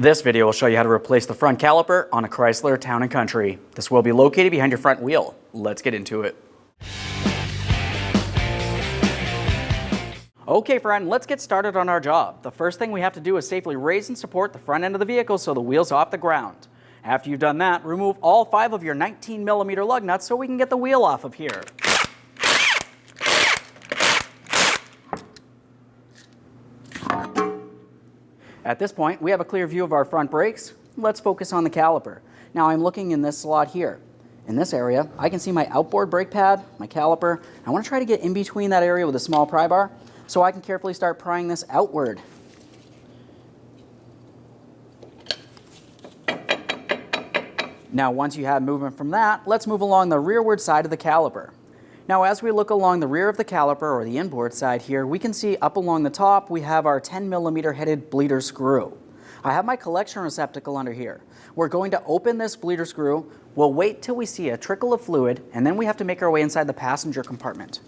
This video will show you how to replace the front caliper on a Chrysler Town & Country. This will be located behind your front wheel. Let's get into it. Okay friend, let's get started on our job. The first thing we have to do is safely raise and support the front end of the vehicle so the wheel's off the ground. After you've done that, remove all 5 of your 19mm lug nuts so we can get the wheel off of here. At this point, we have a clear view of our front brakes. Let's focus on the caliper. Now I'm looking in this slot here. In this area, I can see my outboard brake pad, my caliper. I want to try to get in between that area with a small pry bar so I can carefully start prying this outward. Now once you have movement from that, let's move along the rearward side of the caliper. Now as we look along the rear of the caliper, or the inboard side here, we can see up along the top we have our 10mm headed bleeder screw. I have my collection receptacle under here. We're going to open this bleeder screw, we'll wait till we see a trickle of fluid, and then we have to make our way inside the passenger compartment.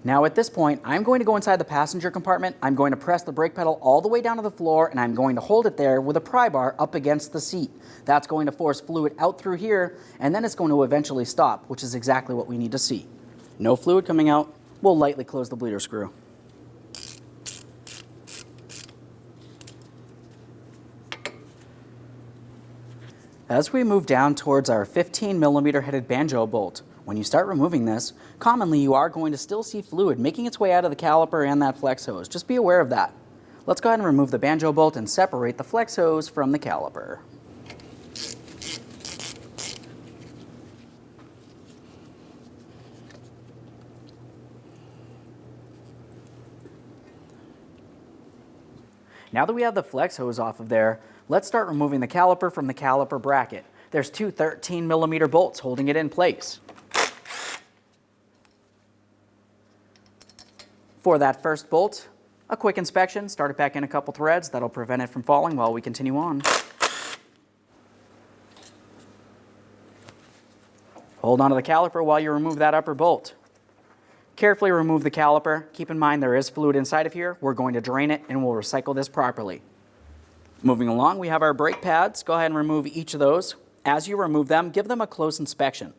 Now at this point, I'm going to go inside the passenger compartment, I'm going to press the brake pedal all the way down to the floor, and I'm going to hold it there with a pry bar up against the seat. That's going to force fluid out through here, and then it's going to eventually stop, which is exactly what we need to see. No fluid coming out, we'll lightly close the bleeder screw. As we move down towards our 15mm headed banjo bolt, when you start removing this, commonly you are going to still see fluid making its way out of the caliper and that flex hose. Just be aware of that. Let's go ahead and remove the banjo bolt and separate the flex hose from the caliper. Now that we have the flex hose off of there, let's start removing the caliper from the caliper bracket. There's two 13mm bolts holding it in place. For that first bolt, a quick inspection, start it back in a couple threads. That'll prevent it from falling while we continue on. Hold onto the caliper while you remove that upper bolt. Carefully remove the caliper. Keep in mind there is fluid inside of here. We're going to drain it and we'll recycle this properly. Moving along, we have our brake pads. Go ahead and remove each of those. As you remove them, give them a close inspection.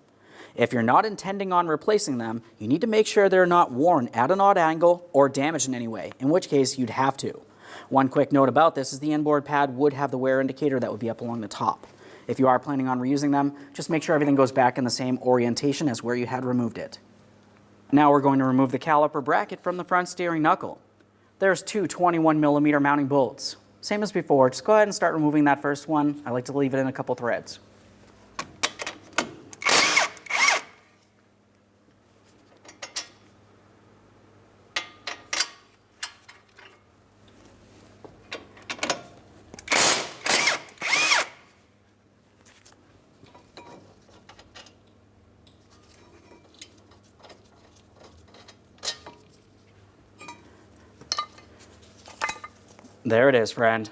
If you're not intending on replacing them, you need to make sure they're not worn at an odd angle or damaged in any way, in which case you'd have to. One quick note about this is the inboard pad would have the wear indicator that would be up along the top. If you are planning on reusing them, just make sure everything goes back in the same orientation as where you had removed it. Now we're going to remove the caliper bracket from the front steering knuckle. There's two 21mm mounting bolts. Same as before, just go ahead and start removing that first one. I like to leave it in a couple threads. There it is, friend.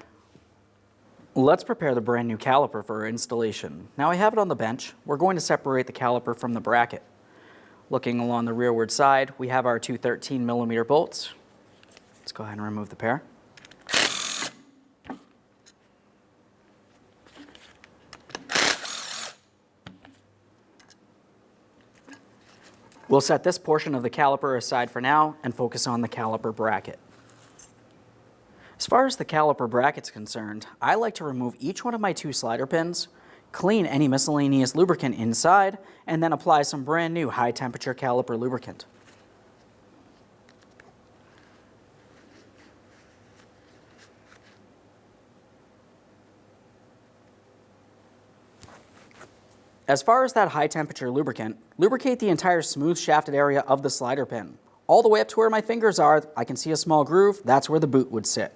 Let's prepare the brand new caliper for installation. Now I have it on the bench. We're going to separate the caliper from the bracket. Looking along the rearward side, we have our two 13mm bolts. Let's go ahead and remove the pair. We'll set this portion of the caliper aside for now and focus on the caliper bracket. As far as the caliper bracket's concerned, I like to remove each one of my 2 slider pins, clean any miscellaneous lubricant inside, and then apply some brand new high temperature caliper lubricant. As far as that high temperature lubricant, lubricate the entire smooth shafted area of the slider pin. All the way up to where my fingers are, I can see a small groove. That's where the boot would sit.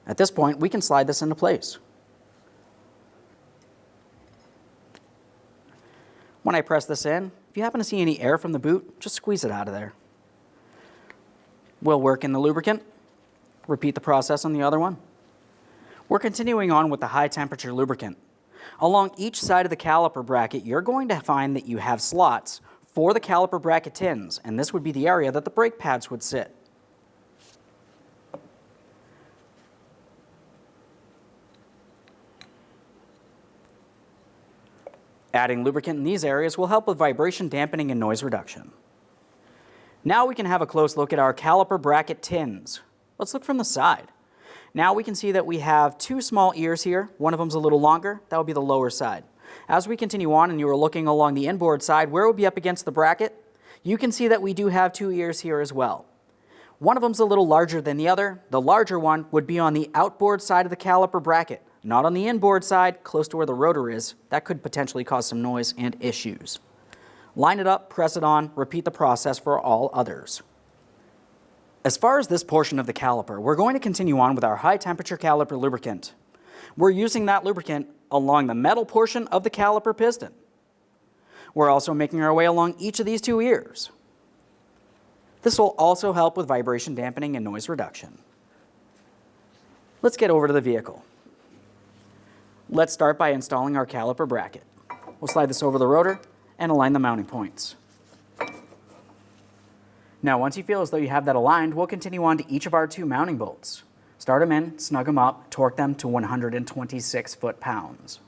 At this point, we can slide this into place. When I press this in, if you happen to see any air from the boot, just squeeze it out of there. We'll work in the lubricant, repeat the process on the other one. We're continuing on with the high temperature lubricant. Along each side of the caliper bracket, you're going to find that you have slots for the caliper bracket tins, and this would be the area that the brake pads would sit. Adding lubricant in these areas will help with vibration dampening and noise reduction. Now we can have a close look at our caliper bracket tins. Let's look from the side. Now we can see that we have two small ears here. One of them's a little longer. That would be the lower side. As we continue on and you are looking along the inboard side where it would be up against the bracket, you can see that we do have two ears here as well. One of them's a little larger than the other. The larger one would be on the outboard side of the caliper bracket, not on the inboard side, close to where the rotor is. That could potentially cause some noise and issues. Line it up, press it on, repeat the process for all others. As far as this portion of the caliper, we're going to continue on with our high temperature caliper lubricant. We're using that lubricant along the metal portion of the caliper piston. We're also making our way along each of these two ears. This will also help with vibration dampening and noise reduction. Let's get over to the vehicle. Let's start by installing our caliper bracket. We'll slide this over the rotor and align the mounting points. Now once you feel as though you have that aligned, we'll continue on to each of our two mounting bolts. Start them in, snug them up, torque them to 126 foot-pounds.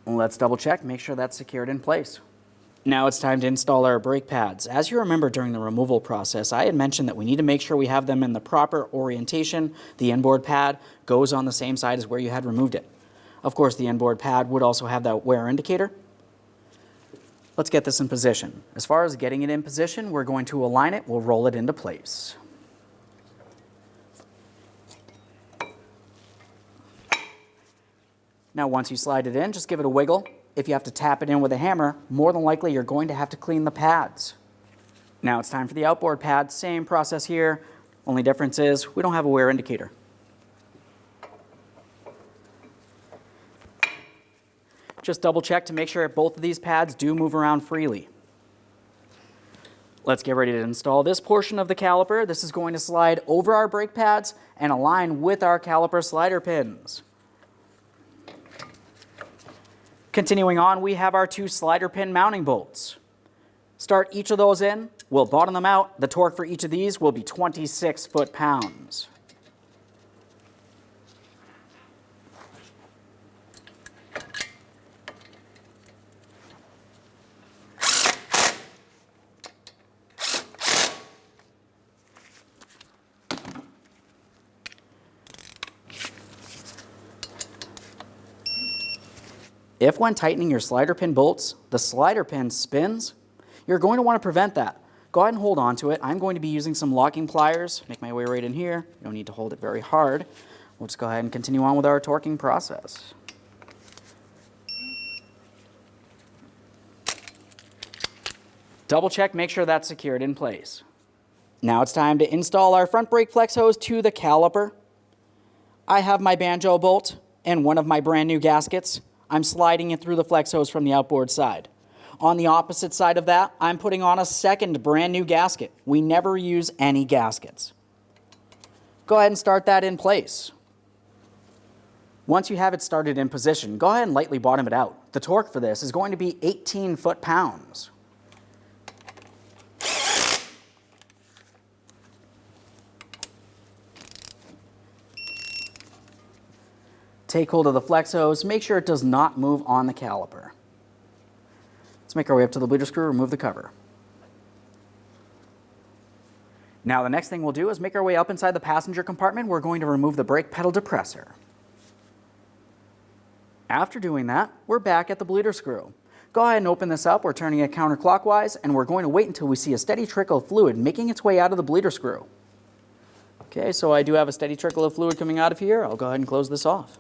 Let's double check, make sure that's secured in place. Now it's time to install our brake pads. As you remember during the removal process, I had mentioned that we need to make sure we have them in the proper orientation. The inboard pad goes on the same side as where you had removed it. Of course, the inboard pad would also have that wear indicator. Let's get this in position. As far as getting it in position, we're going to align it. We'll roll it into place. Now once you slide it in, just give it a wiggle. If you have to tap it in with a hammer, more than likely you're going to have to clean the pads. Now it's time for the outboard pad. Same process here. Only difference is we don't have a wear indicator. Just double check to make sure both of these pads do move around freely. Let's get ready to install this portion of the caliper. This is going to slide over our brake pads and align with our caliper slider pins. Continuing on, we have our two slider pin mounting bolts. Start each of those in, we'll bottom them out. The torque for each of these will be 26 foot-pounds. If when tightening your slider pin bolts, the slider pin spins, you're going to want to prevent that. Go ahead and hold on to it. I'm going to be using some locking pliers. Make my way right in here. You don't need to hold it very hard. We'll just go ahead and continue on with our torquing process. Double check, make sure that's secured in place. Now it's time to install our front brake flex hose to the caliper. I have my banjo bolt and one of my brand new gaskets. I'm sliding it through the flex hose from the outboard side. On the opposite side of that, I'm putting on a second brand new gasket. We never use any gaskets. Go ahead and start that in place. Once you have it started in position, go ahead and lightly bottom it out. The torque for this is going to be 18 foot-pounds. Take hold of the flex hose, make sure it does not move on the caliper. Let's make our way up to the bleeder screw, remove the cover. Now the next thing we'll do is make our way up inside the passenger compartment. We're going to remove the brake pedal depressor. After doing that, we're back at the bleeder screw. Go ahead and open this up. We're turning it counterclockwise, and we're going to wait until we see a steady trickle of fluid making its way out of the bleeder screw. Okay, so I do have a steady trickle of fluid coming out of here. I'll go ahead and close this off.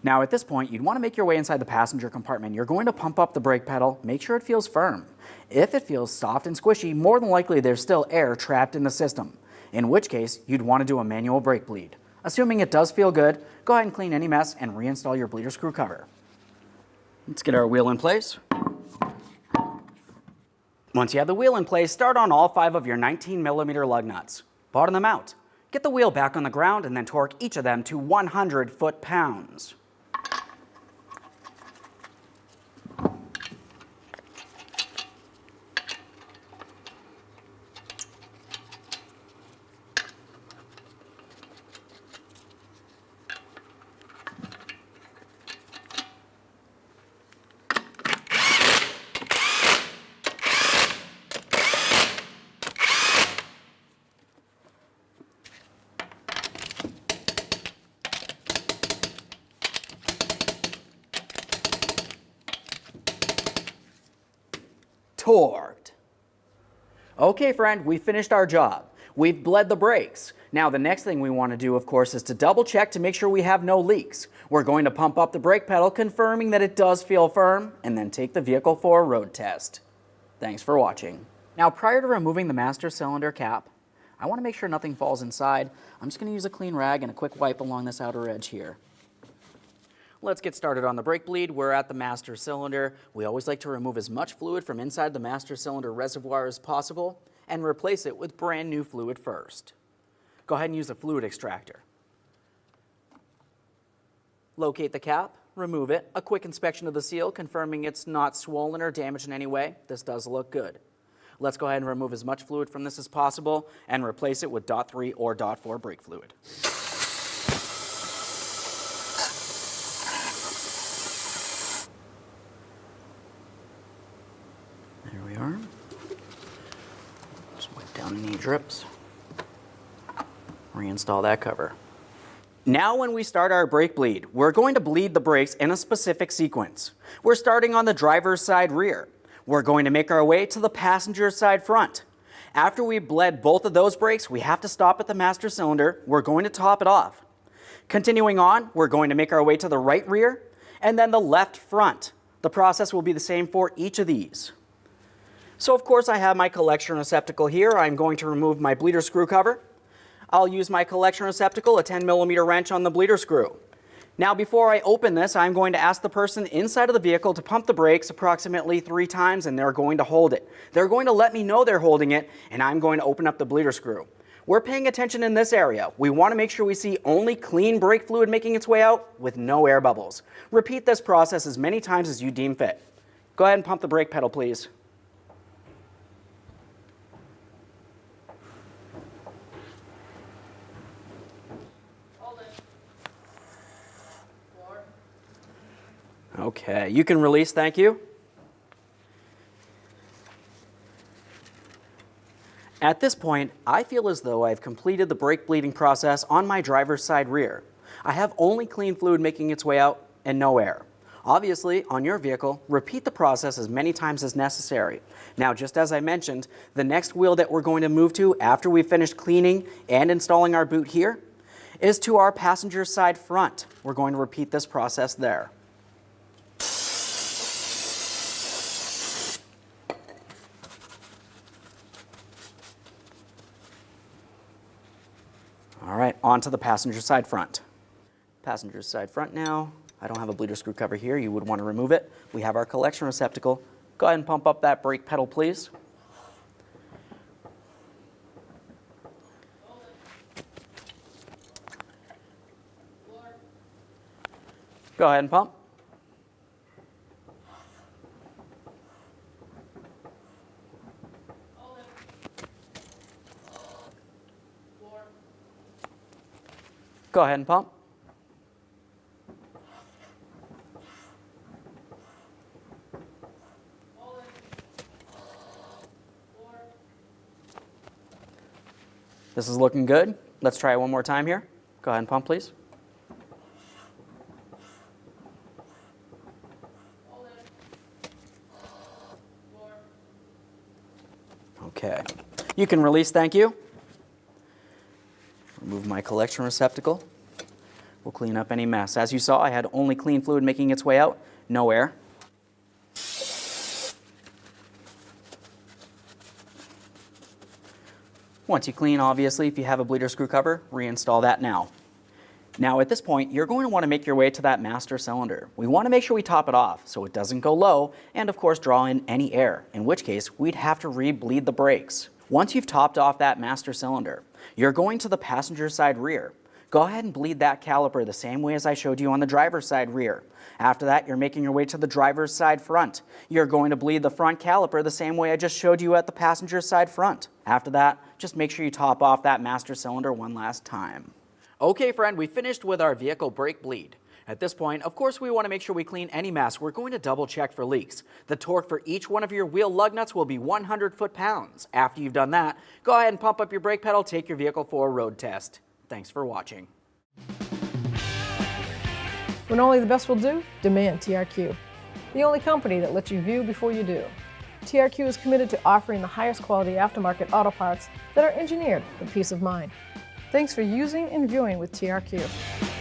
Now at this point, you'd want to make your way inside the passenger compartment. You're going to pump up the brake pedal, make sure it feels firm. If it feels soft and squishy, more than likely there's still air trapped in the system, in which case you'd want to do a manual brake bleed. Assuming it does feel good, go ahead and clean any mess and reinstall your bleeder screw cover. Let's get our wheel in place. Once you have the wheel in place, start on all 5 of your 19mm lug nuts. Bottom them out. Get the wheel back on the ground and then torque each of them to 100 foot-pounds. Torqued. Okay, friend, we finished our job. We've bled the brakes. Now the next thing we want to do, of course, is to double check to make sure we have no leaks. We're going to pump up the brake pedal, confirming that it does feel firm, and then take the vehicle for a road test. Thanks for watching. Now, prior to removing the master cylinder cap, I want to make sure nothing falls inside. I'm just going to use a clean rag and a quick wipe along this outer edge here. Let's get started on the brake bleed. We're at the master cylinder. We always like to remove as much fluid from inside the master cylinder reservoir as possible and replace it with brand new fluid first. Go ahead and use a fluid extractor. Locate the cap, remove it, a quick inspection of the seal, confirming it's not swollen or damaged in any way. This does look good. Let's go ahead and remove as much fluid from this as possible and replace it with .3 or .4 brake fluid. There we are. Just wipe down any drips. Reinstall that cover. Now when we start our brake bleed, we're going to bleed the brakes in a specific sequence. We're starting on the driver's side rear. We're going to make our way to the passenger side front. After we've bled both of those brakes, we have to stop at the master cylinder. We're going to top it off. Continuing on, we're going to make our way to the right rear and then the left front. The process will be the same for each of these. So of course I have my collection receptacle here. I'm going to remove my bleeder screw cover. I'll use my collection receptacle, a 10mm wrench on the bleeder screw. Now before I open this, I'm going to ask the person inside of the vehicle to pump the brakes approximately 3 times, and they're going to hold it. They're going to let me know they're holding it, and I'm going to open up the bleeder screw. We're paying attention in this area. We want to make sure we see only clean brake fluid making its way out with no air bubbles. Repeat this process as many times as you deem fit. Go ahead and pump the brake pedal, please. Okay, you can release, thank you. At this point, I feel as though I've completed the brake bleeding process on my driver's side rear. I have only clean fluid making its way out and no air. Obviously, on your vehicle, repeat the process as many times as necessary. Now, just as I mentioned, the next wheel that we're going to move to after we've finished cleaning and installing our boot here is to our passenger side front. We're going to repeat this process there. All right, on to the passenger side front. Passenger side front now. I don't have a bleeder screw cover here. You would want to remove it. We have our collection receptacle. Go ahead and pump up that brake pedal, please. Go ahead and pump. Go ahead and pump. This is looking good. Let's try it one more time here. Go ahead and pump, please. Okay. You can release, thank you. Remove my collection receptacle. We'll clean up any mess. As you saw, I had only clean fluid making its way out, no air. Once you clean, obviously, if you have a bleeder screw cover, reinstall that now. Now at this point, you're going to want to make your way to that master cylinder. We want to make sure we top it off so it doesn't go low and of course draw in any air, in which case we'd have to re-bleed the brakes. Once you've topped off that master cylinder, you're going to the passenger side rear. Go ahead and bleed that caliper the same way as I showed you on the driver's side rear. After that, you're making your way to the driver's side front. You're going to bleed the front caliper the same way I just showed you at the passenger side front. After that, just make sure you top off that master cylinder one last time. Okay, friend, we finished with our vehicle brake bleed. At this point, of course, we want to make sure we clean any mess. We're going to double check for leaks. The torque for each one of your wheel lug nuts will be 100 foot-pounds. After you've done that, go ahead and pump up your brake pedal, take your vehicle for a road test. Thanks for watching. When only the best will do, demand TRQ. The only company that lets you view before you do. TRQ is committed to offering the highest quality aftermarket auto parts that are engineered for peace of mind. Thanks for using and viewing with TRQ.